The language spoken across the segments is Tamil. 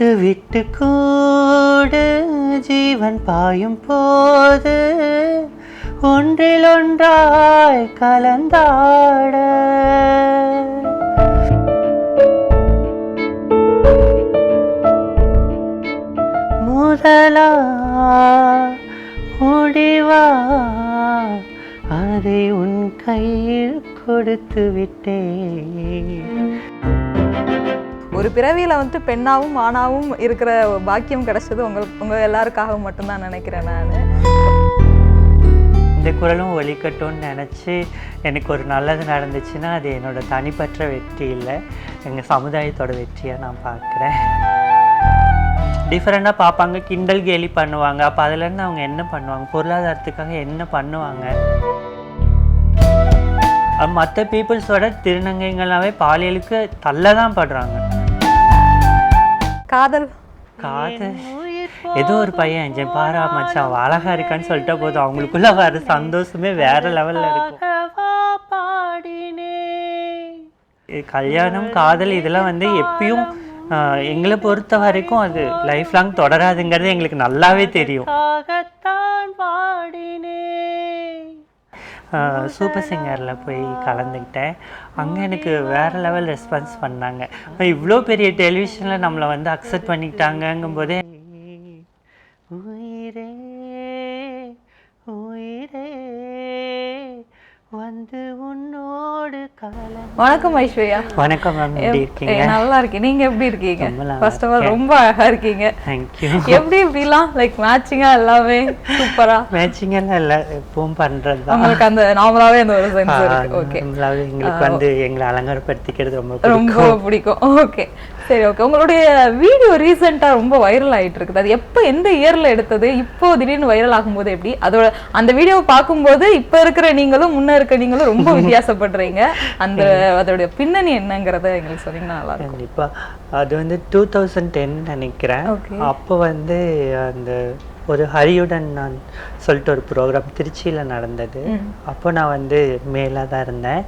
கூடு விட்டு கூடு ஜீவன் பாயும் போது ஒன்றில் ஒன்றாய் கலந்தாட முதலா முடிவா அதை உன் கையில் கொடுத்து விட்டேன். ஒரு பிறவியில் வந்துட்டு பெண்ணாவும் ஆணாவும் இருக்கிற பாக்கியம் கிடைச்சது உங்கள் எல்லாருக்காகவும் மட்டும்தான் நினைக்கிறேன் நான். இந்த குரலும் ஒலிக்கட்டும்னு நினச்சி எனக்கு ஒரு நல்லது நடந்துச்சுன்னா அது என்னோட தனிப்பற்ற வெற்றி இல்லை, எங்கள் சமுதாயத்தோட வெற்றியாக நான் பார்க்குறேன். டிஃப்ரெண்ட்டாக பார்ப்பாங்க, கிண்டல் கேலி பண்ணுவாங்க. அப்போ அதுலேருந்து அவங்க என்ன பண்ணுவாங்க, பொருளாதாரத்துக்காக என்ன பண்ணுவாங்க? மற்ற பீப்புள்ஸோட திருநங்கைகளாகவே பாலியலுக்கு தள்ள தான் படுறாங்க. காதல் ஏதோ ஒரு பையன் என் பாரா மச்சான் அவள் அழகா இருக்கான்னு சொல்லிட்டா போதும், அவங்களுக்குள்ள வர சந்தோஷமே வேற லெவல்ல இருக்கும். கல்யாணம் காதல் இதெல்லாம் வந்து எப்பயும் எங்களை பொறுத்த வரைக்கும் அது லைஃப் லாங் தொடராதுங்கிறது எங்களுக்கு நல்லாவே தெரியும். சூப்பர் சிங்கரில் போய் கலந்துக்கிட்டேன். அங்கே எனக்கு வேறு லெவல் ரெஸ்பான்ஸ் பண்ணாங்க. இவ்வளோ பெரிய டெலிவிஷனில் நம்மளை வந்து அக்செப்ட் பண்ணிக்கிட்டாங்கங்கும் போதே உயிரே உயிரே வந்து உன்னோடு கலந்து. வணக்கம் ஐஸ்வர்யா. வணக்கம் மேம், எப்படி இருக்கீங்க? நல்லா இருக்கேன், நீங்க எப்படி இருக்கீங்க? ஃபர்ஸ்ட் ஆஃப் ஆல் ரொம்ப அழகா இருக்கீங்க. தேங்க்யூ. எப்படி இப்படிலாம் லைக் மேட்சிங்கா எல்லாமே சூப்பரா? மேட்சிங் எல்லாம் இல்லை, எப்பவும் பண்றது தான். உங்களுக்கு அந்த நார்மலாவே அந்த ஒரு சென்ஸ் இருக்கு. ஓகே, எங்களுக்கு வந்து எங்களை அலங்காரப்படுத்திக்கிறது ரொம்ப பிடிக்கும். ஓகே சரி, ஓகே. உங்களுடைய வீடியோ ரீசெண்டா ரொம்ப வைரல் ஆயிட்டு இருக்குது. அது எப்போ எந்த இயர்ல எடுத்தது? இப்போ திடீர்னு வைரல் ஆகும்போது எப்படி அதோட அந்த வீடியோவை பார்க்கும்போது இப்போ இருக்கிற நீங்களும் முன்ன இருக்க நீங்களும் ரொம்ப வித்தியாசப்படுறீங்க. அந்த அதோட பின்னணி என்னங்கிறத எங்களுக்கு சொன்னீங்கன்னா நல்லா இருக்கும். கண்டிப்பா. அது வந்து 2010 நினைக்கிறேன். அப்போ வந்து அந்த ஒரு ஹரியுடன் நான் சொல்லிட்டு ஒரு ப்ரோக்ராம் திருச்சியில் நடந்தது. அப்போ நான் வந்து மேலாக தான் இருந்தேன்.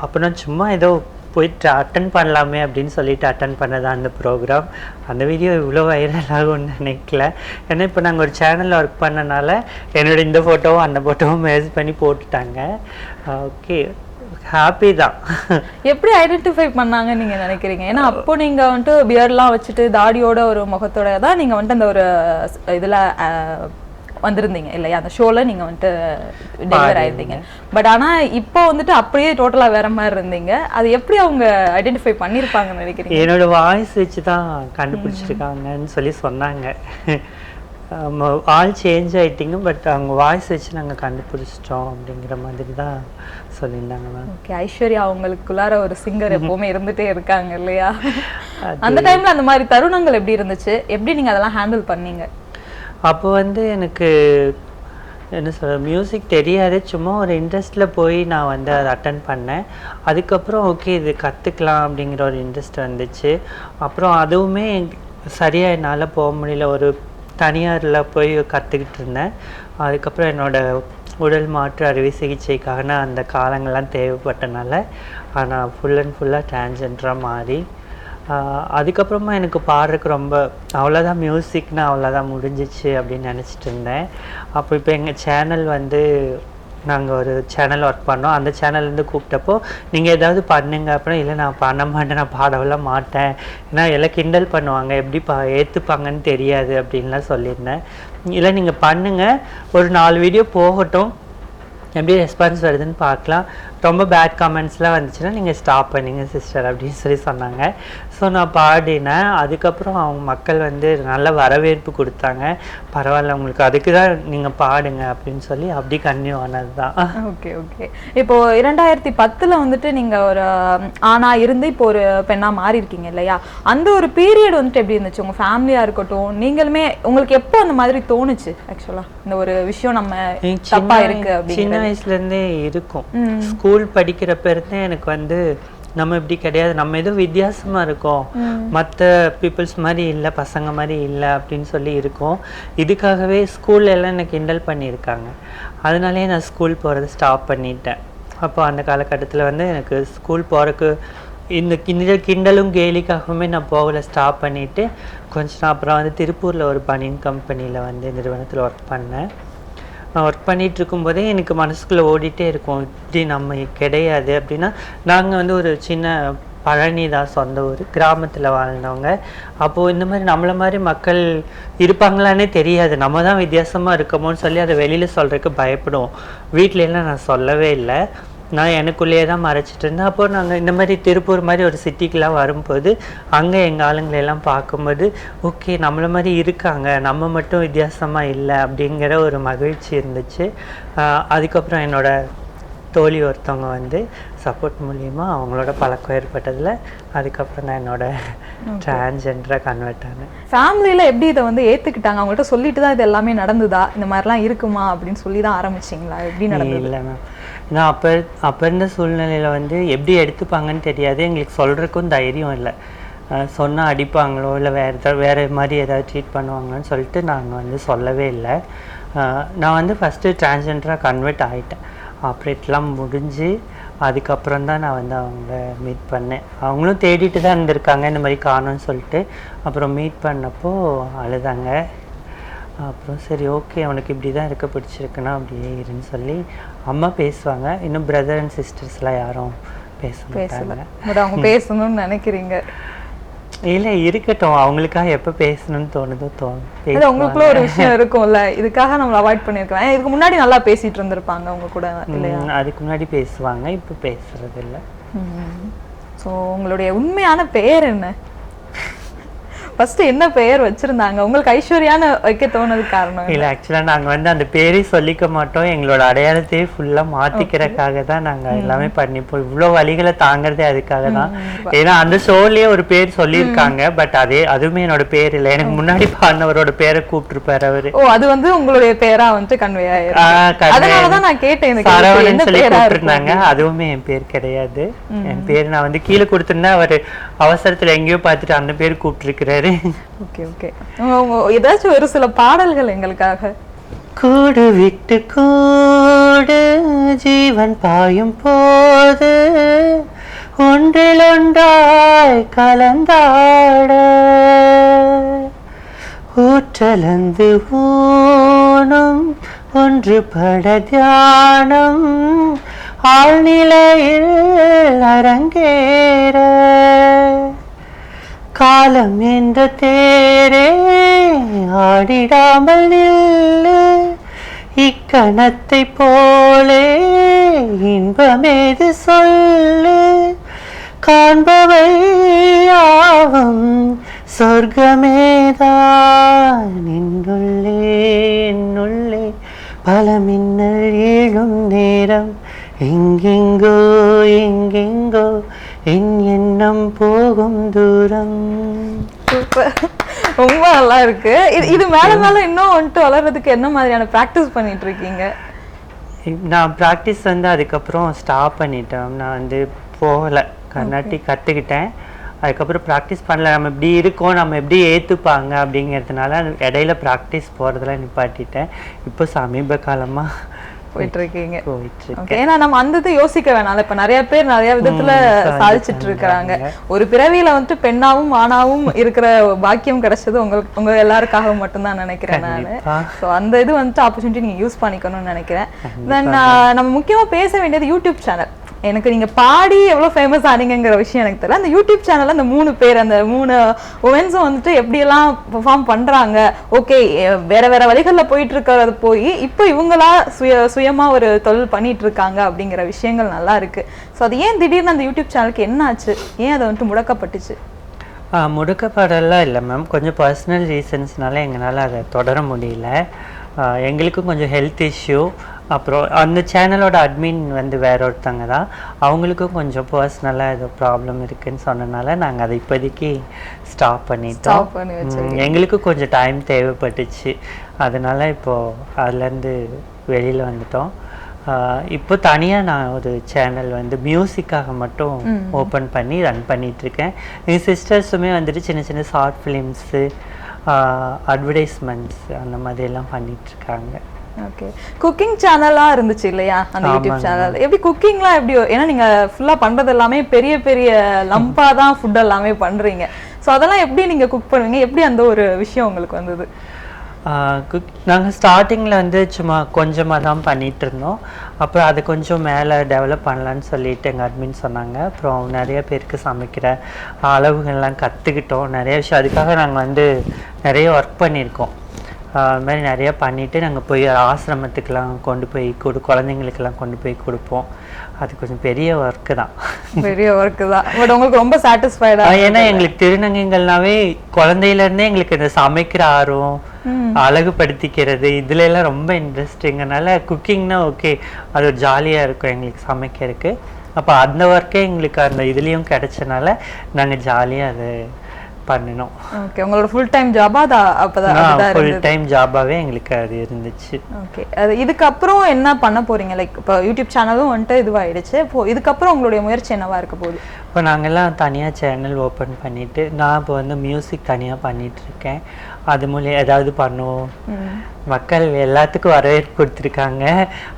அப்போ நான் சும்மா ஏதோ போயிட்டு அட்டன் பண்ணலாமே அப்படின்னு சொல்லிட்டு அட்டன் பண்ணதான் அந்த ப்ரோக்ராம். அந்த வீடியோ இவ்வளோ வைரல் ஆகும்னு நினைக்கல. ஏன்னா இப்போ நாங்கள் ஒரு சேனலில் ஒர்க் பண்ணனால என்னோட இந்த ஃபோட்டோவும் அந்த ஃபோட்டோவும் மேட்ச் பண்ணி போட்டுட்டாங்க. ஓகே, ஹாப்பி தான். எப்படி ஐடென்டிஃபை பண்ணாங்க நீங்க நினைக்கிறீங்க? ஏன்னா அப்போ நீங்க வந்துட்டு பியர்லாம் வச்சுட்டு தாடியோட ஒரு முகத்தோட தான் நீங்க வந்துட்டு அந்த ஒரு இதுல வந்திருந்தீங்க இல்லையா? அந்த ஷோல நீங்க வந்துட்டு டெலிவர் ஆயிருந்தீங்க. பட் ஆனா இப்போ வந்துட்டு அப்படியே டோட்டலா வேற மாதிரி இருந்தீங்க. அது எப்படி அவங்க ஐடென்டிஃபை பண்ணிருப்பாங்கன்னு நினைக்கிறீங்க? என்னோட வாய்ஸ் வச்சு தான் கண்டுபிடிச்சிருக்காங்கன்னு சொல்லி சொன்னாங்க. ஆல் சேஞ்ச் ஆகிட்டிங்க, பட் அவங்க வாய்ஸ் வச்சு நாங்கள் கண்டுபிடிச்சிட்டோம் அப்படிங்கிற மாதிரி தான் சொல்லியிருந்தாங்க மேம். ஓகே, ஐஸ்வர்யா அவங்களுக்குள்ளார ஒரு சிங்கர் எப்பவுமே இருந்துகிட்டே இருக்காங்க இல்லையா? அந்த டைமில் அந்த மாதிரி தருணங்கள் எப்படி இருந்துச்சு? எப்படி நீங்கள் அதெல்லாம் ஹேண்டில் பண்ணீங்க? அப்போ வந்து எனக்கு என்ன சொல்ற, மியூசிக் தெரியாது, சும்மா ஒரு இன்ட்ரெஸ்ட்டில் போய் நான் வந்து அதை அட்டன் பண்ணேன். அதுக்கப்புறம் ஓகே இது கற்றுக்கலாம் அப்படிங்கிற ஒரு இன்ட்ரெஸ்ட் வந்துச்சு. அப்புறம் அதுவுமே சரியாக என்னால் போக முடியல. ஒரு தனியாரில் போய் கற்றுக்கிட்டு இருந்தேன். அதுக்கப்புறம் என்னோடய உடல் மாற்று அறுவை சிகிச்சைக்கான அந்த காலங்கள்லாம் தேவைப்பட்டனால நான் ஃபுல் அண்ட் ஃபுல்லாக டிரான்ஸ்ஜெண்டராக மாறி அதுக்கப்புறமா எனக்கு பாடுறதுக்கு ரொம்ப அவ்வளோதான், மியூசிக்னா அவ்வளோதான் முடிஞ்சிச்சு அப்படின்னு நினச்சிட்டு இருந்தேன். அப்போ இப்போ எங்கள் சேனல் வந்து நாங்கள் ஒரு சேனல் ஒர்க் பண்ணோம். அந்த சேனல்லேருந்து கூப்பிட்டப்போ நீங்கள் ஏதாவது பண்ணுங்க அப்படின்னா, இல்லை நான் பண்ண மாட்டேன், நான் பாடவெல்லாம் மாட்டேன், ஏன்னா எல்லாம் கிண்டல் பண்ணுவாங்க, எப்படி ஏற்றுப்பாங்கன்னு தெரியாது அப்படின்லாம் சொல்லியிருந்தேன். இல்லை நீங்கள் பண்ணுங்கள், ஒரு 4 வீடியோ போகட்டும், எப்படி ரெஸ்பான்ஸ் வருதுன்னு பார்க்கலாம், ரொம்ப பேட் கமெண்ட்ஸ்லாம் வந்துச்சுன்னா நீங்கள் ஸ்டாப் பண்ணிங்க சிஸ்டர் அப்படின்னு சொல்லி சொன்னாங்க. ஸோ நான் பாடினேன். அதுக்கப்புறம் அவங்க மக்கள் வந்து நல்ல வரவேற்பு கொடுத்தாங்க. பரவாயில்ல உங்களுக்கு அதுக்கு தான் நீங்கள் பாடுங்க அப்படின்னு சொல்லி அப்படி கன்டினியூ ஆனது தான். Okay okay. இப்போது 2010 வந்துட்டு நீங்கள் ஒரு ஆணாக இருந்து இப்போ ஒரு பெண்ணாக மாறி இருக்கீங்க இல்லையா? அந்த ஒரு பீரியட் வந்துட்டு எப்படி இருந்துச்சு? உங்கள் ஃபேமிலியாக இருக்கட்டும், நீங்களுமே உங்களுக்கு எப்போ அந்த மாதிரி தோணுச்சு ஆக்சுவலாக இந்த ஒரு விஷயம் நம்ம தப்பாக இருக்கு அப்படின்னு? சின்ன வயசுலேருந்தே இருக்கும். ஸ்கூல் படிக்கிறப்ப இருந்தே எனக்கு வந்து நம்ம இப்படி கிடையாது, நம்ம ஏதோ வித்தியாசமாக இருக்கோம், மற்ற பீப்புள்ஸ் மாதிரி இல்லை, பசங்க மாதிரி இல்லை அப்படின்னு சொல்லி இருக்கோம். இதுக்காகவே ஸ்கூல்ல எல்லாம் எனக்கு கிண்டல் பண்ணியிருக்காங்க. அதனாலே நான் ஸ்கூல் போகிறத ஸ்டாப் பண்ணிட்டேன். அப்போ அந்த காலகட்டத்தில் வந்து எனக்கு ஸ்கூல் போகிறதுக்கு இந்த கிண்டலும் கேலிக்காகவுமே நான் போகல, ஸ்டாப் பண்ணிவிட்டு கொஞ்சம் அப்புறம் வந்து திருப்பூரில் ஒரு பனியன் கம்பெனியில் வந்து நிறுவனத்தில் ஒர்க் பண்ணேன். நான் ஒர்க் பண்ணிகிட்டு இருக்கும்போதே எனக்கு மனசுக்குள்ளே ஓடிட்டே இருக்கும், இப்படி நம்ம கிடையாது அப்படின்னா. நாங்கள் வந்து ஒரு சின்ன பழனி தான் சொந்த ஊர், கிராமத்தில் வாழ்ந்தவங்க. அப்போது இந்த மாதிரி நம்மளை மாதிரி மக்கள் இருப்பாங்களான்னே தெரியாது, நம்ம தான் வித்தியாசமாக இருக்கமோன்னு சொல்லி அதை வெளியில் சொல்கிறதுக்கு பயப்படுவோம். வீட்டிலலாம் நான் சொல்லவே இல்லை, நான் எனக்குள்ளேயே தான் மறைச்சிட்டு இருந்தேன். அப்போது நாங்கள் இந்த மாதிரி திருப்பூர் மாதிரி ஒரு சிட்டிக்கெலாம் வரும்போது அங்கே எங்கள் ஆளுங்களெல்லாம் பார்க்கும்போது ஓகே நம்மளை மாதிரி இருக்காங்க, நம்ம மட்டும் வித்தியாசமாக இல்லை அப்படிங்கிற ஒரு மகிழ்ச்சி இருந்துச்சு. அதுக்கப்புறம் என்னோடய தோழி ஒருத்தவங்க வந்து சப்போர்ட் மூலியமாக அவங்களோட பழக்கம் ஏற்பட்டதில் அதுக்கப்புறம் நான் என்னோட டிரான்ஸ்ஜெண்டராக கன்வெர்ட் ஆனேன். ஃபேமிலியில் எப்படி இதை வந்து ஏற்றுக்கிட்டாங்க? அவங்கள்ட்ட சொல்லிட்டு தான் இது எல்லாமே நடந்துதா, இந்த மாதிரிலாம் இருக்குமா அப்படின்னு சொல்லி தான் ஆரம்பிச்சிங்களா? எப்படி நடந்தது? இல்லை மேம், நான் அப்போ இருந்த சூழ்நிலையில் வந்து எப்படி எடுத்துப்பாங்கன்னு தெரியாது, எங்களுக்கு சொல்கிறதுக்கும் தைரியம் இல்லை. சொன்னால் அடிப்பாங்களோ இல்லை வேறு மாதிரி ஏதாவது ட்ரீட் பண்ணுவாங்களோன்னு சொல்லிட்டு நாங்கள் வந்து சொல்லவே இல்லை. நான் வந்து ஃபஸ்ட்டு டிரான்ஸ்ஜெண்டராக கன்வெர்ட் ஆகிட்டேன். ஆப்ரேட்லாம் முடிஞ்சு அதுக்கப்புறம் தான் நான் வந்து அவங்கள மீட் பண்ணேன். அவங்களும் தேடிட்டு தான் இருந்திருக்காங்க, இந்த மாதிரி காணும்னு சொல்லிட்டு. அப்புறம் மீட் பண்ணப்போ அழுதாங்க. அப்புறம் சரி ஓகே அவனுக்கு இப்படி தான் இருக்க பிடிச்சிருக்குன்னா அப்படியே இருன்னு சொல்லி அம்மா பேசுவாங்க. இன்னும் பிரதர் அண்ட் சிஸ்டர்ஸ்லாம் யாரும் பேச மாட்டாங்க. பட் அவங்க பேசணும்னு நினைக்கிறீங்க? இல்லை இருக்கட்டும், அவங்களுக்காக எப்போ பேசணும்னு தோணுதோ உங்களுக்குள்ள ஒரு விஷயம் இருக்கும்ல, இதுக்காக நம்மள அவாய்ட் பண்ணியிருக்கலாம். இதுக்கு முன்னாடி நல்லா பேசிட்டு இருந்திருப்பாங்க அவங்க கூட இல்லையா? அதுக்கு முன்னாடி பேசுவாங்க, இப்போ பேசுறது இல்லை. ஸோ உங்களுடைய உண்மையான பெயர் என்ன? ஃபர்ஸ்ட் என்ன பெயர் வச்சிருந்தாங்க? உங்களுக்கு ஐஸ்வர்யான்னு வைக்க தோணுது காரணம் இல்லை, ஆக்சுவலாக நாங்கள் வந்து அந்த பேரே சொல்லிக்க மாட்டோம், எங்களோட அடையாளத்தையே ஃபுல்லாக மாற்றிக்கிறதுக்காக தான் நாங்கள் எல்லாமே பண்ணிப்போம். இவ்வளோ வழிகளை தாங்கிறதே அதுக்காக தான். ஏன்னா அந்த ஷோலேயே ஒரு பேர் சொல்லியிருக்காங்க, பட் அதுவுமே என்னோட பேர் இல்லை, எனக்கு முன்னாடி பாடினவரோட பேரை கூப்பிட்டுருப்பாரு அவரு. ஓ, அது வந்து உங்களுடைய பேரா வந்துட்டு கன்வே ஆயிருக்கு. அதனாலதான் நான் கேட்டேன், சரவணன் சொல்லி கூப்பிட்டுருந்தாங்க. அதுவுமே என் பேர் கிடையாது. என் பேர் நான் வந்து கீழே கொடுத்துருந்தேன், அவர் அவசரத்தில் எங்கேயோ பார்த்துட்டு அந்த பேர் கூப்பிட்டுருக்கிறாரு. ஓகே ஓகே, ஏதாச்சும் ஒரு சில பாடல்கள் எங்களுக்காக. கூடு விட்டு கூடு ஜீவன் பாயும் போது ஒன்றில் ஒன்றாய் கலந்தாட ஊற்றலந்து ஊனும் ஒன்று பட தியானம் ஆழ்நிலையில் அரங்கேற காலம் என்ற தேரே ஆடிடாமல் நில்லு இக்கணத்தை போலே இன்பமேது சொல்லு காண்பவை யாவும் சொர்க்கமேதான் என்னுள்ளே என்னுள்ளே பல மின்னல் ஏழும் நேரம் எங்கெங்கோ எங்கெங்கோ என் எண்ணம் போகும் தூரம். ரொம்ப நல்லா இருக்கு. இது மேல மேல இன்னும் வந்துட்டு வளர்றதுக்கு என்ன மாதிரியான ப்ராக்டிஸ் பண்ணிட்டு இருக்கீங்க? நான் ப்ராக்டிஸ் வந்து அதுக்கப்புறம் ஸ்டாப் பண்ணிட்டேன். நான் வந்து போகலை, கர்நாடிக் கற்றுக்கிட்டேன், அதுக்கப்புறம் ப்ராக்டிஸ் பண்ணல. நம்ம இப்படி இருக்கோம், நம்ம எப்படி ஏற்றுப்பாங்க அப்படிங்கிறதுனால இடையில ப்ராக்டிஸ் போகிறதுலாம் நிப்பாட்டிட்டேன். இப்போ சமீப காலமாக போயிட்டு இருக்கீங்க. ஏன்னா நம்ம அந்த இது யோசிக்க வேணாம். இப்ப நிறைய பேர் நிறைய விதத்துல சாதிச்சுட்டு இருக்கிறாங்க. ஒரு பிறவியில வந்துட்டு பெண்ணாவும் ஆணாவும் இருக்கிற பாக்கியம் கிடைச்சது உங்க எல்லாருக்காகவும் மட்டும்தான் நினைக்கிறேன் நானு. ஸோ அந்த இது வந்துட்டு ஆப்பர்ச்சுனிட்டி நீங்க யூஸ் பண்ணிக்கணும்னு நினைக்கிறேன். தென் நம்ம முக்கியமா பேச வேண்டியது யூடியூப் சேனல். எனக்கு நீங்க பாடி எவ்வளவு ஃபேமஸ் ஆனீங்கிற விஷயம் எனக்கு தெரியல. அந்த யூடியூப் சேனல்ல அந்த 3 பேர், அந்த 3 உமன்ஸும் வந்துட்டு எப்படியெல்லாம் பெர்ஃபார்ம் பண்றாங்க. ஓகே, வேற வேற வழிகள்ல போயிட்டு இருக்கிறது போய் இப்போ இவங்களா சுயமா ஒரு தொழில் பண்ணிட்டு இருக்காங்க அப்படிங்கிற விஷயங்கள் நல்லா இருக்கு. ஸோ அது ஏன் திடீர்னு அந்த யூடியூப் சேனலுக்கு என்ன ஆச்சு? ஏன் அதை வந்துட்டு முடக்கப்பட்டுச்சு? முடக்கப்படலாம் இல்லை மேம், கொஞ்சம் பர்சனல் ரீசன்ஸ்னால எங்களால் அதை தொடர முடியல. எங்களுக்கும் கொஞ்சம் ஹெல்த் இஷ்யூ, அப்புறம் அந்த சேனலோட அட்மின் வந்து வேற ஒருத்தங்க தான், அவங்களுக்கும் கொஞ்சம் பர்சனலாக ஏதோ ப்ராப்ளம் இருக்குன்னு சொன்னனால நாங்கள் அதை இப்போதைக்கு ஸ்டாப் பண்ணிட்டோம். எங்களுக்கும் கொஞ்சம் டைம் தேவைப்பட்டுச்சு, அதனால இப்போது அதுலேருந்து வெளியில் வந்துட்டோம். இப்போ தனியாக நான் ஒரு சேனல் வந்து மியூசிக்காக மட்டும் ஓப்பன் பண்ணி ரன் பண்ணிகிட்ருக்கேன். எங்கள் சிஸ்டர்ஸுமே வந்துட்டு சின்ன சின்ன ஷார்ட் ஃபிலிம்ஸு, அட்வர்டைஸ்மெண்ட்ஸ் அந்த மாதிரியெல்லாம் பண்ணிகிட்ருக்காங்க. ஓகே. குக்கிங் சேனலா இருந்துச்சு இல்லையா அந்த யூடியூப் சேனல்? எப்படி குக்கிங்லாம் எப்படி? ஏன்னா நீங்க ஃபுல்லா பண்றது எல்லாமே பெரிய பெரிய லம்பா தான் ஃபுட் எல்லாமே பண்றீங்க. ஸோ அதெல்லாம் எப்படி நீங்க குக் பண்ணுவீங்க? எப்படி அந்த ஒரு விஷயம் உங்களுக்கு வந்தது? நாங்கள் ஸ்டார்டிங்கில் வந்து சும்மா கொஞ்சமாக தான் பண்ணிகிட்டு இருந்தோம். அப்புறம் அது கொஞ்சம் மேலே டெவலப் பண்ணலான்னு சொல்லிட்டு எங்கள் அட்மின் சொன்னாங்க. அப்புறம் நிறைய பேருக்கு சமைக்கிற அளவுகள்லாம் கற்றுக்கிட்டோம். நிறைய விஷயம் அதுக்காக நாங்கள் வந்து நிறைய ஒர்க் பண்ணியிருக்கோம். அது மாதிரி நிறையா பண்ணிவிட்டு நாங்கள் போய் ஆசிரமத்துக்கெலாம் கொண்டு போய் குழந்தைங்களுக்கெல்லாம் கொண்டு போய் கொடுப்போம். அது கொஞ்சம் பெரிய ஒர்க்கு தான். பெரிய ஒர்க்கு தான். பட் உங்களுக்கு ரொம்ப சாட்டிஸ்ஃபைடா? ஏன்னா எங்களுக்கு திருநங்கைகள்னாவே குழந்தையிலேருந்தே எங்களுக்கு இந்த சமைக்கிற ஆர்வம், அழகுபடுத்திக்கிறது இதுல எல்லாம் ரொம்ப இன்ட்ரெஸ்டிங்கனால குக்கிங்னா ஓகே, அது ஒரு ஜாலியாக இருக்கும் எங்களுக்கு சமைக்கிறதுக்கு. அப்போ அந்த ஒர்க்கே எங்களுக்கு அந்த இதுலேயும் கிடைச்சனால நாங்கள் ஜாலியாக அதை பண்ணினோம். ஓகே. உங்களோட ஃபுல் டைம் ஜாபா? அப்பதான் ஃபுல் டைம் ஜாபாவே எங்களுக்கு அது இருந்துச்சு. ஓகே. அது இதுக்கப்புறம் என்ன பண்ண போறீங்க? லைக் இப்போ யூடியூப் சேனலும் வந்துட்டு இதுவாயிடுச்சு. இப்போ இதுக்கப்புறம் உங்களுடைய முயற்சி என்னவா இருக்க போகுது? இப்போ நாங்கள்லாம் தனியாக சேனல் ஓப்பன் பண்ணிவிட்டு நான் இப்போ வந்து மியூசிக் தனியாக பண்ணிகிட்ருக்கேன். அது மூலியம் ஏதாவது பண்ணுவோம். மக்கள் எல்லாத்துக்கும் வரவேற்பு கொடுத்துருக்காங்க.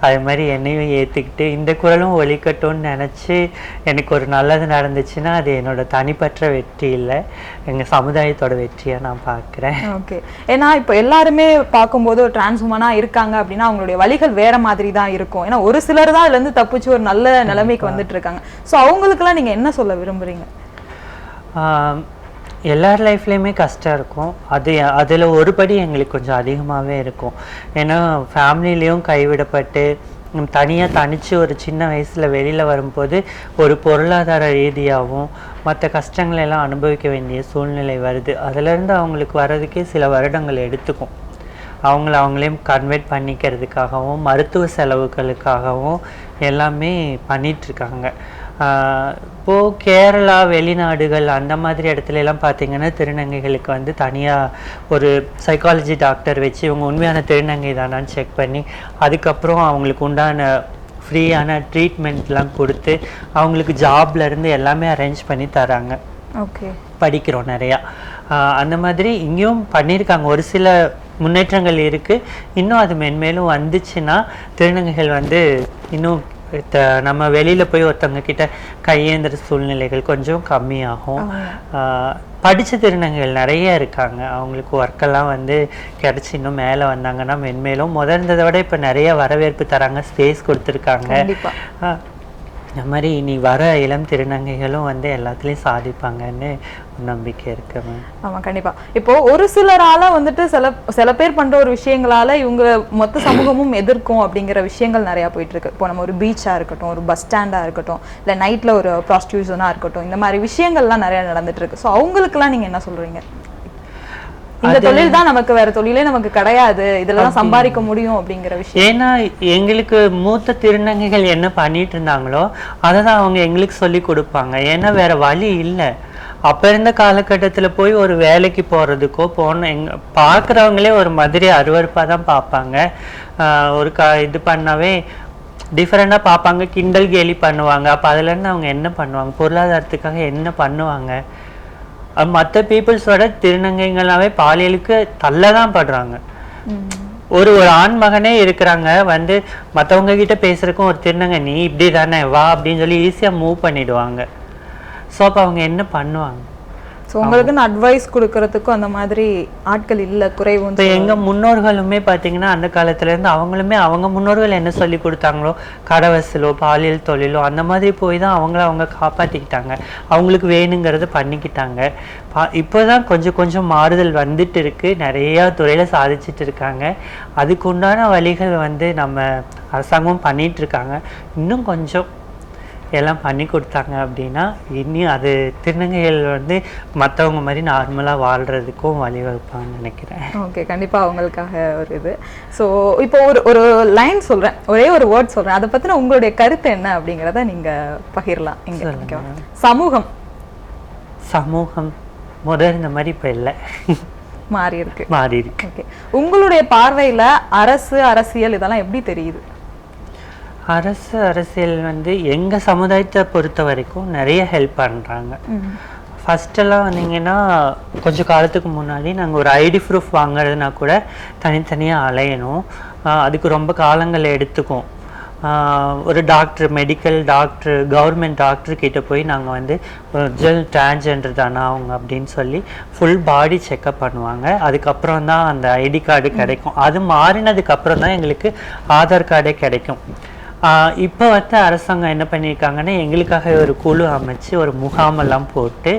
அது மாதிரி என்னையும் ஏற்றுக்கிட்டு இந்த குரலும் ஒலிக்கட்டும்னு நினச்சி எனக்கு ஒரு நல்லது நடந்துச்சுன்னா அது என்னோட தனிப்பற்ற வெற்றி இல்லை, எங்கள் சமுதாயத்தோட வெற்றியாக நான் பார்க்குறேன். ஓகே. ஏன்னா இப்போ எல்லாருமே பார்க்கும்போது ஒரு டிரான்ஸ்வுமனாக இருக்காங்க அப்படின்னா அவங்களுடைய வழிகள் வேற மாதிரி தான் இருக்கும். ஏன்னா ஒரு சிலர் தான் அதுலேருந்து தப்பிச்சு ஒரு நல்ல நிலைமைக்கு வந்துட்டு இருக்காங்க. ஸோ அவங்களுக்குலாம் நீங்கள் என்ன சொல்ல விரும்புகிறீங்க? எல்லார் லைஃப்லேயுமே கஷ்டம் இருக்கும். அதில் ஒருபடி எங்களுக்கு கொஞ்சம் அதிகமாகவே இருக்கும். ஏன்னா ஃபேமிலிலேயும் கைவிடப்பட்டு தனியாக தனித்து ஒரு சின்ன வயசில் வெளியில் வரும்போது ஒரு பொருளாதார ரீதியாகவும் மற்ற கஷ்டங்களெல்லாம் அனுபவிக்க வேண்டிய சூழ்நிலை வருது. அதிலேருந்து அவங்களுக்கு வர்றதுக்கே சில வருடங்கள் எடுத்துக்கும். அவங்களே கன்வெர்ட் பண்ணிக்கிறதுக்காகவும் மருத்துவ செலவுகளுக்காகவும் எல்லாமே பண்ணிகிட்ருக்காங்க. இப்போது கேரளா, வெளிநாடுகள் அந்த மாதிரி இடத்துல எல்லாம் பார்த்திங்கன்னா திருநங்கைகளுக்கு வந்து தனியாக ஒரு சைக்காலஜி டாக்டர் வச்சு இவங்க உண்மையான திருநங்கை தானான்னு செக் பண்ணி அதுக்கப்புறம் அவங்களுக்கு உண்டான ஃப்ரீயான ட்ரீட்மெண்ட்லாம் கொடுத்து அவங்களுக்கு ஜாப்லேருந்து எல்லாமே அரேஞ்ச் பண்ணி தராங்க. ஓகே. படிக்கிறோம் நிறையா. அந்த மாதிரி இங்கேயும் பண்ணியிருக்காங்க. ஒரு சில முன்னேற்றங்கள் இருக்குது. இன்னும் அது மென்மேலும் வந்துச்சுன்னா திருநங்கைகள் வந்து இன்னும் நம்ம வெளியில் போய் ஒருத்தவங்க கிட்ட கையேந்திர சூழ்நிலைகள் கொஞ்சம் கம்மியாகும். படித்த திருநங்கைகள் நிறைய இருக்காங்க. அவங்களுக்கு ஒர்க்கெல்லாம் வந்து கிடச்சி இன்னும் மேலே வந்தாங்கன்னா மென்மேலும் முதல்ந்ததை விட இப்போ நிறைய வரவேற்பு தராங்க, ஸ்பேஸ் கொடுத்துருக்காங்க. இந்த மாதிரி இனி வர இளம் திருநங்கைகளும் வந்து எல்லாத்துலேயும் சாதிப்பாங்கன்னு நம்பிக்கை இருக்கு. ஆமாம், கண்டிப்பாக. இப்போது ஒரு சிலரால் வந்துட்டு சில பேர் பண்ணுற ஒரு விஷயங்களால் இவங்க மொத்த சமூகமும் எதிர்க்கும் அப்படிங்கிற விஷயங்கள் நிறையா போயிட்டுருக்கு. இப்போ நம்ம ஒரு பீச்சாக இருக்கட்டும், ஒரு பஸ் ஸ்டாண்டாக இருக்கட்டும், இல்லை நைட்டில் ஒரு ப்ராஸ்டியூஷனாக இருக்கட்டும், இந்த மாதிரி விஷயங்கள்லாம் நிறையா நடந்துட்டுருக்கு. ஸோ அவங்களுக்குலாம் நீங்கள் என்ன சொல்கிறீங்க? இந்த தொழில் தான் நமக்கு, வேற தொழிலே நமக்கு கிடையாது, இதெல்லாம் சம்பாதிக்க முடியும் அப்படிங்கிற விஷயம். ஏன்னா எங்களுக்கு மூத்த திருநங்கைகள் என்ன பண்ணிட்டு இருந்தாங்களோ அதை தான் அவங்க எங்களுக்கு சொல்லி கொடுப்பாங்க. ஏன்னா வேற வழி இல்லை. அப்போ இருந்த காலகட்டத்தில் போய் ஒரு வேலைக்கு போகிறதுக்கோ பார்க்குறவங்களே ஒரு மாதிரி அருவருப்பாக தான் பார்ப்பாங்க. ஒரு இது பண்ணாவே டிஃப்ரெண்டாக பார்ப்பாங்க, கிண்டல் கேலி பண்ணுவாங்க. அப்போ அதுலேருந்து அவங்க என்ன பண்ணுவாங்க? பொருளாதாரத்துக்காக என்ன பண்ணுவாங்க? மற்ற பீப்புள்ஸோட திருநங்கைகளாவே பாலியலுக்கு தள்ள தான் படுறாங்க. ஒரு ஆண் மகனே இருக்கிறாங்க வந்து மற்றவங்க கிட்ட பேசுறதுக்கும் ஒரு திருநங்கை நீ இப்படி தானே வா அப்படின்னு சொல்லி ஈஸியாக மூவ் பண்ணிடுவாங்க. ஸோ அப்போ அவங்க என்ன பண்ணுவாங்க? ஸோ உங்களுக்குன்னு அட்வைஸ் கொடுக்கறதுக்கும் அந்த மாதிரி ஆட்கள் இல்லை, குறைவு. இப்போ எங்கள் முன்னோர்களுமே பார்த்தீங்கன்னா அந்த காலத்துலேருந்து அவங்களுமே அவங்க முன்னோர்கள் என்ன சொல்லி கொடுத்தாங்களோ கடை வசூலோ பாலியல் தொழிலோ அந்த மாதிரி போய் தான் அவங்க காப்பாற்றிக்கிட்டாங்க. அவங்களுக்கு வேணுங்கிறத பண்ணிக்கிட்டாங்க. இப்போ தான் கொஞ்சம் கொஞ்சம் மாறுதல் வந்துட்டு இருக்கு, நிறையா துறையில் சாதிச்சுட்டு இருக்காங்க. அதுக்கு உண்டான வழிகள் வந்து நம்ம அரசாங்கமும் பண்ணிட்டு இருக்காங்க. இன்னும் கொஞ்சம் எல்லாம் பண்ணி கொடுத்தாங்க அப்படின்னா இன்னும் அது திருநங்கைகள் வந்து மற்றவங்க மாதிரி நார்மலாக வாழ்கிறதுக்கும் வழிவகுப்பாங்கன்னு நினைக்கிறேன். ஓகே, கண்டிப்பாக அவங்களுக்காக ஒரு இது. ஸோ இப்போ ஒரு லைன் சொல்கிறேன், ஒரே ஒரு வேர்ட் சொல்கிறேன், அதை பற்றின உங்களுடைய கருத்து என்ன அப்படிங்கிறத நீங்கள் பகிரலாம். இங்கே சமூகம் முதல் இந்த மாதிரி இப்போ இல்லை, மாறி இருக்கு. ஓகே, உங்களுடைய பார்வையில் அரசியல் இதெல்லாம் எப்படி தெரியுது? அரசியல் வந்து எங்கள் சமுதாயத்தை பொறுத்த வரைக்கும் நிறைய ஹெல்ப் பண்ணுறாங்க. ஃபஸ்ட்டெல்லாம் வந்தீங்கன்னா கொஞ்சம் காலத்துக்கு முன்னாடி நாங்கள் ஒரு ஐடி ப்ரூஃப் வாங்குறதுனா கூட தனித்தனியாக அலையணும். அதுக்கு ரொம்ப காலங்கள் எடுத்துக்கும். ஒரு டாக்டர், மெடிக்கல் டாக்டர், கவர்மெண்ட் டாக்டர்கிட்ட போய் நாங்கள் வந்து ஒரிஜினல் டிரான்ஸ்ஜெண்டர் தானா அவங்க அப்படின்னு சொல்லி ஃபுல் பாடி செக்கப் பண்ணுவாங்க. அதுக்கப்புறம் தான் அந்த ஐடி கார்டு கிடைக்கும். அது மாறினதுக்கப்புறம் தான் எங்களுக்கு ஆதார் கார்டே கிடைக்கும். இப்போ வந்து அரசாங்கம் என்ன பண்ணியிருக்காங்கன்னா, எங்களுக்காக ஒரு குழு அமைச்சு ஒரு முகாமெல்லாம் போட்டு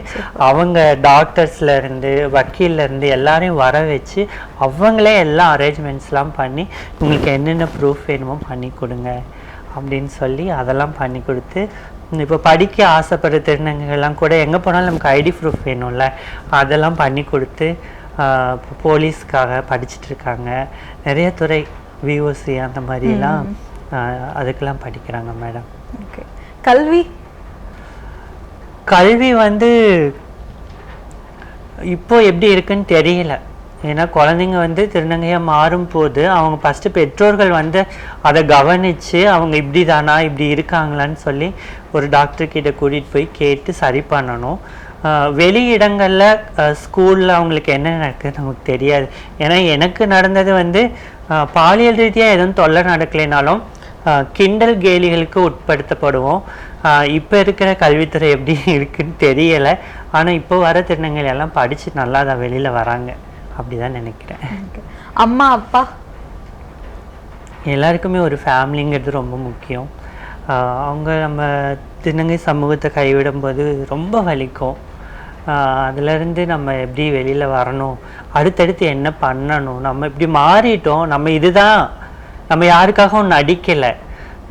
அவங்க டாக்டர்ஸ்லேருந்து வக்கீல்லேருந்து எல்லாரையும் வர வச்சு அவங்களே எல்லா அரேஞ்ச்மெண்ட்ஸ்லாம் பண்ணி உங்களுக்கு என்னென்ன ப்ரூஃப் வேணுமோ பண்ணி கொடுங்க அப்படின்னு சொல்லி அதெல்லாம் பண்ணி கொடுத்து, இப்போ படிக்க ஆசைப்படுற திருநங்கைகள்லாம் கூட எங்கே போனாலும் நமக்கு ஐடி ப்ரூஃப் வேணும்ல, அதெல்லாம் பண்ணி கொடுத்து போலீஸ்க்காக படிச்சுட்டு இருக்காங்க. நிறைய துறை விஓசி அந்த மாதிரிலாம் அதுக்கெல்லாம் படிக்கிறாங்க மேடம். ஓகே. கல்வி வந்து இப்போ எப்படி இருக்குன்னு தெரியல. ஏன்னா குழந்தைங்க வந்து திருநங்கையாக மாறும்போது அவங்க ஃபஸ்ட்டு பெற்றோர்கள் வந்து அதை கவனித்து அவங்க இப்படி தானா இப்படி இருக்காங்களான்னு சொல்லி ஒரு டாக்டர்கிட்ட கூட்டிகிட்டு போய் கேட்டு சரி பண்ணணும். வெளி இடங்களில் ஸ்கூலில் அவங்களுக்கு என்ன நடக்குதுன்னு நமக்கு தெரியாது. ஏன்னா எனக்கு நடந்தது வந்து பாலியல் ரீதியாக எதுவும் தொல்லை நடக்கலைனாலும் கிண்டல் கேலிகளுக்கு உட்படுத்தப்படுவோம். இப்போ இருக்கிற கல்வித்துறை எப்படி இருக்குன்னு தெரியலை. ஆனால் இப்போ வர திருநங்கைகள் எல்லாம் படித்து நல்லா தான் வெளியில் வராங்க அப்படிதான் நினைக்கிறேன். அம்மா அப்பா எல்லாருக்குமே ஒரு ஃபேமிலிங்கிறது ரொம்ப முக்கியம். அவங்க நம்ம திருநங்கை சமூகத்தை கைவிடும்போது ரொம்ப வலிக்கும். அதுலேருந்து நம்ம எப்படி வெளியில் வரணும், அடுத்தடுத்து என்ன பண்ணணும், நம்ம இப்படி மாறிட்டோம், நம்ம இதுதான், நம்ம யாருக்காகவும் நடிக்கலை,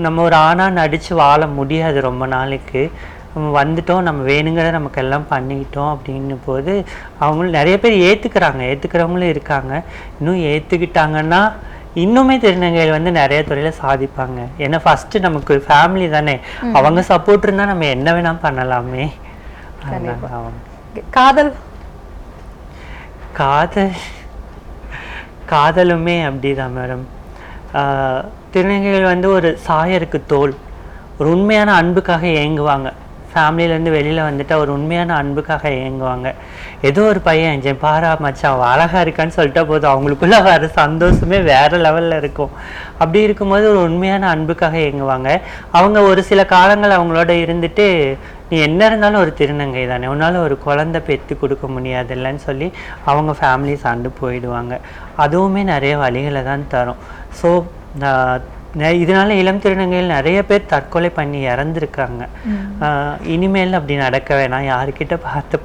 நம்ம ஒரு ஆணாக நடித்து வாழ முடியாது ரொம்ப நாளைக்கு, நம்ம வந்துட்டோம், நம்ம வேணுங்கிறத நமக்கு எல்லாம் பண்ணிக்கிட்டோம் அப்படின்னும் போது அவங்களும் நிறைய பேர் ஏற்றுக்கிறவங்களும் இருக்காங்க. இன்னும் ஏற்றுக்கிட்டாங்கன்னா இன்னுமே திருநங்கைகள் வந்து நிறைய துறையில் சாதிப்பாங்க. ஏன்னா ஃபஸ்ட்டு நமக்கு ஃபேமிலி தானே, அவங்க சப்போர்ட் இருந்தால் நம்ம என்ன வேணால் பண்ணலாமே. காதலுமே அப்படிதான் மேடம். திருநங்கைகள் வந்து ஒரு சாயருக்கு தோல், ஒரு உண்மையான அன்புக்காக ஏங்குவாங்க. ஃபேமிலியிலேருந்து வெளியில் வந்துட்டு ஒரு உண்மையான அன்புக்காக ஏங்குவாங்க. ஏதோ ஒரு பையன் என் பாரா மச்சான் அவள் அழகாக இருக்கான்னு சொல்லிட்டா போதும், அவங்களுக்குள்ள வர சந்தோஷமே வேறு லெவலில் இருக்கும். அப்படி இருக்கும்போது ஒரு உண்மையான அன்புக்காக ஏங்குவாங்க. அவங்க ஒரு சில காலங்கள் அவங்களோட இருந்துட்டு, நீ என்ன இருந்தாலும் ஒரு திருநங்கை தானே, உன்னால் ஒரு குழந்தை பெற்று கொடுக்க முடியாதுல்லன்னு சொல்லி அவங்க ஃபேமிலி சார்ந்து போயிடுவாங்க. அதுவுமே நிறைய வழிகளை தான் தரும். ஸோ இதனால இளம் திருநங்கைகள் நிறைய பேர் தற்கொலை பண்ணி இறந்துருக்காங்க. இனிமேல் அப்படி நடக்க வேணாம். யாருக்கிட்ட பார்த்து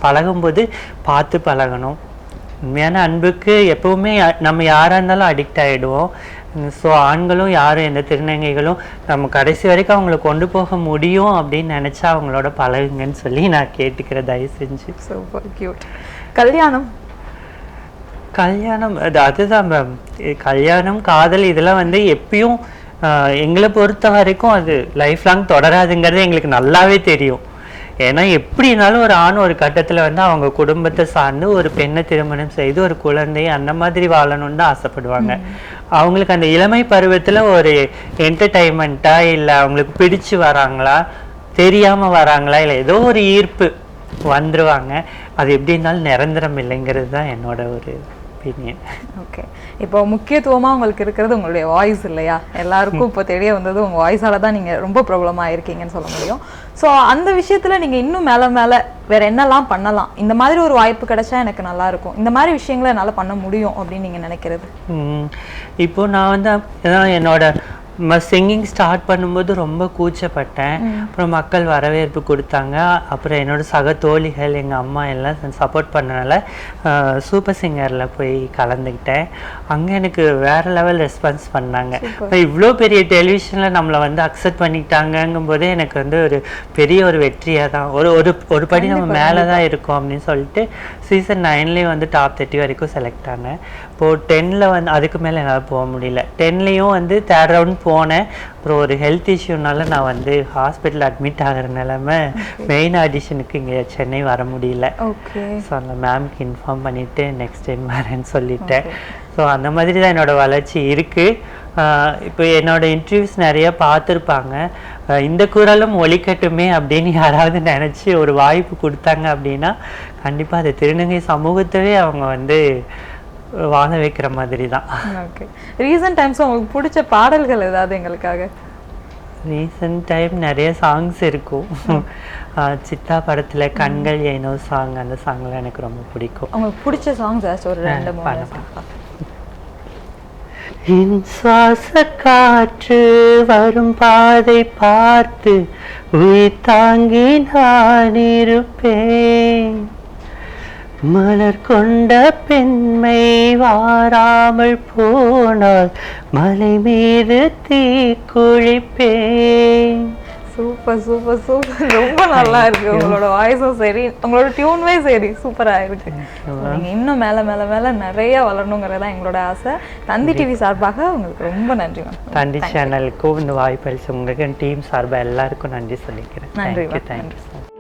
பழகும்போது பார்த்து பழகணும். உண்மையான அன்புக்கு எப்பவுமே நம்ம யாராக இருந்தாலும் அடிக்ட் ஆகிடுவோம். ஸோ ஆண்களும் யாரும் எந்த திருநங்கைகளும் நம்ம கடைசி வரைக்கும் அவங்கள கொண்டு போக முடியும் அப்படின்னு நினச்சா அவங்களோட பழகுங்கன்னு சொல்லி நான் கேட்டுக்கிறேன், தயவு செஞ்சு. Super cute. கல்யாணம் அதுதான் மேம். கல்யாணம், காதல் இதெல்லாம் வந்து எப்பயும் எங்களை பொறுத்த வரைக்கும் அது லைஃப் லாங் தொடராதுங்கிறது எங்களுக்கு நல்லாவே தெரியும். ஏன்னா எப்படினாலும் ஒரு ஆண் ஒரு கட்டத்தில் வந்து அவங்க குடும்பத்தை சார்ந்து ஒரு பெண்ணை திருமணம் செய்து ஒரு குழந்தை அந்த மாதிரி வாழணும்னு தான் ஆசைப்படுவாங்க. அவங்களுக்கு அந்த இளமை பருவத்தில் ஒரு என்டர்டைன்மெண்ட்டா இல்லை அவங்களுக்கு பிடிச்சு வராங்களா தெரியாமல் வராங்களா இல்லை ஏதோ ஒரு ஈர்ப்பு வந்துருவாங்க. அது எப்படி இருந்தாலும் நிரந்தரம் இல்லைங்கிறது தான் என்னோட ஒரு ஒப்பீனியன். ஓகே. இப்போ முக்கியத்துவமாக உங்களுக்கு இருக்கிறது உங்களுடைய வாய்ஸ் இல்லையா? எல்லாருக்கும் இப்போ தெரிய வந்தது உங்கள் வாய்ஸால் தான் நீங்கள் ரொம்ப ப்ராப்ளமாக இருக்கீங்கன்னு சொல்ல முடியும். ஸோ அந்த விஷயத்தில் நீங்கள் இன்னும் மேலே வேறு என்னெல்லாம் பண்ணலாம், இந்த மாதிரி ஒரு வாய்ப்பு கிடைச்சா எனக்கு நல்லாயிருக்கும், இந்த மாதிரி விஷயங்களை என்னால் பண்ண முடியும் அப்படின்னு நீங்கள் நினைக்கிறது? இப்போ நான் வந்து என்னோட சிங்கிங் ஸ்டார்ட் பண்ணும்போது ரொம்ப கூச்சப்பட்டேன். அப்புறம் மக்கள் வரவேற்பு கொடுத்தாங்க. அப்புறம் என்னோட சக தோழிகள், எங்கள் அம்மா எல்லாம் சப்போர்ட் பண்ணனால சூப்பர் சிங்கரில் போய் கலந்துக்கிட்டேன். அங்கே எனக்கு வேறு லெவல் ரெஸ்பான்ஸ் பண்ணாங்க. இவ்வளோ பெரிய டெலிவிஷனில் நம்மளை வந்து அக்செப்ட் பண்ணிக்கிட்டாங்கங்கும் போதே எனக்கு வந்து ஒரு பெரிய ஒரு வெற்றியாக தான், ஒரு படி நம்ம மேலே தான் இருக்கோம் அப்படின்னு சொல்லிட்டு சீசன் 9 வந்து டாப் 30 வரைக்கும் செலக்ட் ஆனேன். இப்போது 10 வந்து அதுக்கு மேலே என்னால் போக முடியல. 10லேயும் வந்து 3rd ரவுண்ட் போனேன். அப்புறம் ஒரு ஹெல்த் இஷ்யூனால நான் வந்து ஹாஸ்பிட்டல் அட்மிட் ஆகிற நிலைமை, மெயின் ஆடிஷனுக்கு இங்கே சென்னை வர முடியல. ஸோ அந்த மேம்க்கு இன்ஃபார்ம் பண்ணிவிட்டு நெக்ஸ்ட் டைம் வரேன்னு சொல்லிட்டேன். ஸோ அந்த மாதிரி தான் என்னோடய வளர்ச்சி இருக்குது. இப்போ என்னோடய இன்டர்வியூஸ் நிறைய பார்த்துருப்பாங்க. இந்த குரலும் ஒலிக்கட்டுமே அப்படின்னு யாராவது நினச்சி ஒரு வாய்ப்பு கொடுத்தாங்க அப்படின்னா கண்டிப்பாக அது திருநங்கை சமூகத்தவே அவங்க வந்து வாழ வைக்கிற மாதிரி தான். ஓகே. ரீசன்ட் டைம்ஸ் உங்களுக்கு பிடிச்ச பாடல்கள் ஏதாவது எங்களுக்காக? ரீசெண்ட் டைம் நிறைய சாங்ஸ் இருக்கும். சித்தா படத்தில் கண்கள் ஏனோ சாங், அந்த சாங்லாம் எனக்கு ரொம்ப பிடிக்கும். உங்களுக்கு பிடிச்ச சாங்ஸ் ஏதாச்சும் ஒரு 2-3 என் சுவாச காற்று வரும் பாதை பார்த்து உயிர் தாங்கி நான் இருப்பேன். மலர் கொண்ட பெண்மை வாராமல் போனால் மலை மீது தீ குளிப்பேன். சூப்பர் சூப்பர் சூப்பர், ரொம்ப நல்லா இருக்கு. உங்களோட வாய்ஸும் சரி, உங்களோட டியூனுமே சரி, சூப்பரா இருக்கு. நீங்க இன்னும் மேல மேல மேல நிறைய வளரணுங்கிறதா எங்களோட ஆசை. தந்தி டிவி சார்பாக உங்களுக்கு ரொம்ப நன்றி மேம். தந்தி சேனலுக்கும் இந்த வாய்ப்பளிச்சு உங்களுக்கு டீம் சார்பாக எல்லாருக்கும் நன்றி சொல்லிக்கிறேன். நன்றி. தேங்க்யூ.